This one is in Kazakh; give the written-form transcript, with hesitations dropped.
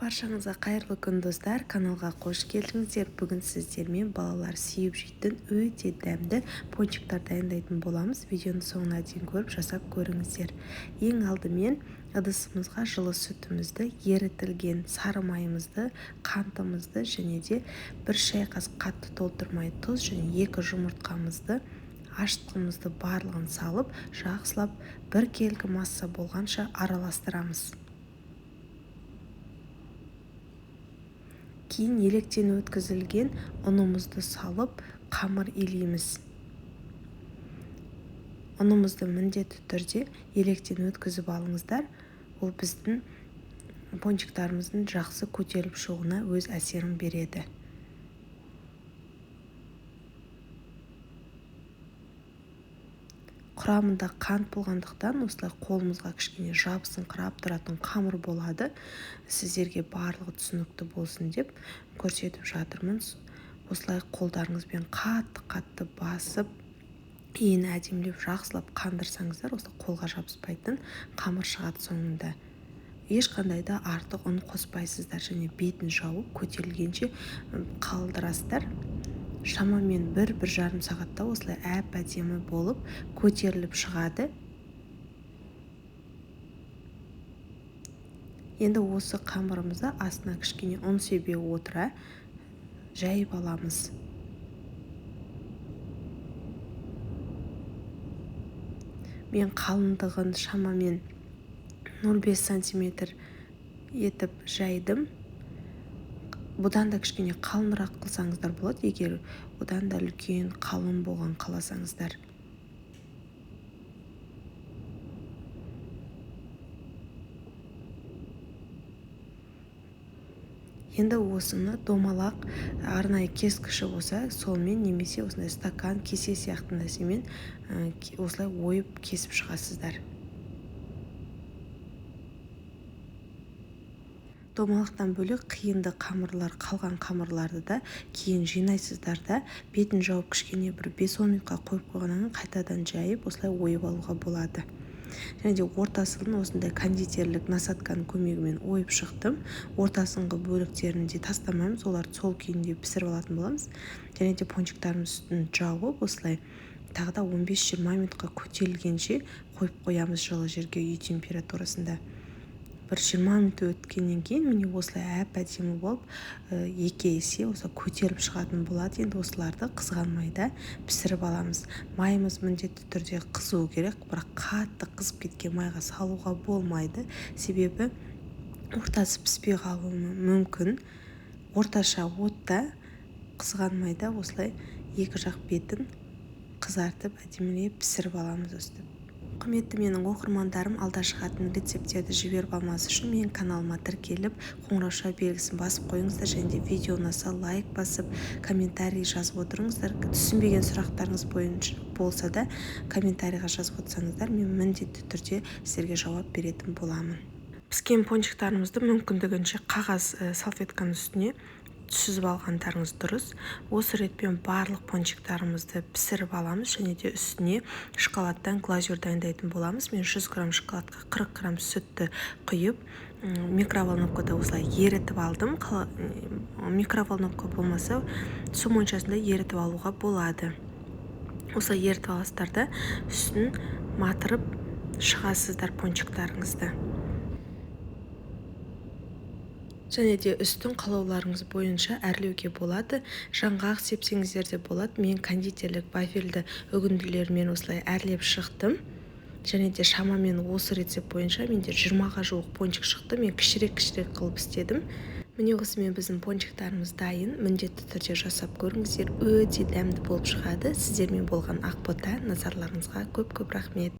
Баршаңызға қайырлы күн достар, каналға қош келдіңіздер. Бүгін сіздермен балалар сүйіп жейтін өте дәмді пончиктар дайындайтын боламыз. Видеоны соңына дейін көріп жасап көріңіздер. Ең алдымен ыдысымызға жылы сүтімізді, ерітілген сары майымызды, қантымызды және де 1 шай қасық қатты толтырмай тұз және 2 жұмыртқамызды, ашытқымызды барлығын салып, жақсылап 1 келгі масса болғанша араластырамыз. Кейін електен өткізілген ұнымызды салып, қамыр илейміз. Ұнымызды міндетті түрде електен өткізіп алыңыздар. Ол біздің пончиктарымыздың жақсы көтеріліп шығуына өз әсерін береді. Құрамында қант болғандықтан осылай қолымызға кішкене жабысыңқырап тұратын қамыр болады. Сіздерге барлығы түсінікті болсын деп көрсетіп жатырмын. Осылай қолдарыңызбен қатты басып, кейін әдемілеп жақсылап қандырсаңыздар, осылай қолға жабыспайтын қамыр шығады соңында. Ешқандай да артық ұн қоспайсыздар және бетін жауып көтерілгенше қалдырасыздар. Шамамен 1-1,5 сағатта осылай әп-әдемі болып көтеріліп шығады. Енді осы қамырымызды астына кішкене ұн себе отыра жайып аламыз. Мен қалыңдығын шамамен 0,5 см етіп жайдым. Бұдан да кішкене қалынырақ қылсаңыздар болады, егер одан да үлкен қалың болған қаласаңыздар. Енді осыны домалақ арнайы кескіші болса, солмен немесе осындай стакан, кесе сияқты нәрсемен осылай ойып кесіп шығасыздар. Домалақтан бөлек қиынды қамырлар, қалған қамырларды да кейін жинайсыздар да, бетін жауып кішкене 5-10 минутқа қойып қойғаннан қайтадан жайып, осылай ойып алуға болады. Және де ортасының осындай кондитерлік насатканың көмегімен ойып шықтым. Ортасыңғы бөліктерін де тастамаймыз, оларды сол күйінде пісіріп алатын боламыз. Және де пончиктарымыз үстін жауып, осылай тағы да 15-20 минутқа көтерілгенше қойып қоямыз жылы жерге үй температурасында. 20 минут өткеннен кейін міне осылай әп-әдемі болып 2 есе көтеріп шығатын болады. Енді осыларды қызған майда пісіріп аламыз. Майымыз міндетті түрде қызу керек, бірақ қатты қызып кеткен майға салуға болмайды. Себебі ортасы піспей қалуы мүмкін. Орташа отта қызған майда осылай 2 жақ бетін қызартып әдемілеп пісіріп аламыз өстіп. Құрметті менің оқырмандарым, алда шығатын рецептерді жіберіп алмас үшін менің каналыма тіркеліп, қоңырауша белгісін басып қойыңыздар және де видео ұнаса лайк басып, комментарий жазып отырыңыздар. Түсінбеген сұрақтарыңыз бойынша болса да комментарийға жазып отырсаңыздар, мен міндетті түрде сіздерге жауап беретін боламын. Піскен пончиктарымызды мүмкіндігінше қағаз салфетканың үстіне түсізіп алғандарыңыз дұрыс. Осы ретпен барлық пончиктарымызды пісіріп аламыз және де үстіне шоколадтан глазюр дайындайтын боламыз. Мен 100 грамм шоколадқа 40 грамм сүтті құйып, микроволновкада осылай ерітіп алдым. Микроволновка болмаса, су моншасында ерітіп алуға болады. Осылай ерітіп аласыздар да, үстін матырып шығасыздар пончиктарыңызды. Және де үстін қалауларыңыз бойынша әрлеуге болады. Жаңғақ сепсеңіздер де болады. Мен кондитерлік вафельді үгінділермен осылай әрлеп шықтым. Және де шамамен осы рецепт бойынша менде 20-ға жуық пончик шықты. Мен кішірек қылып істедім. Міне осымен біздің пончиктарымыз дайын. Міндетті түрде жасап көріңіздер. Өте дәмді болып шығады. Сіздермен болған Ақбота, назарларыңызға көп рахмет.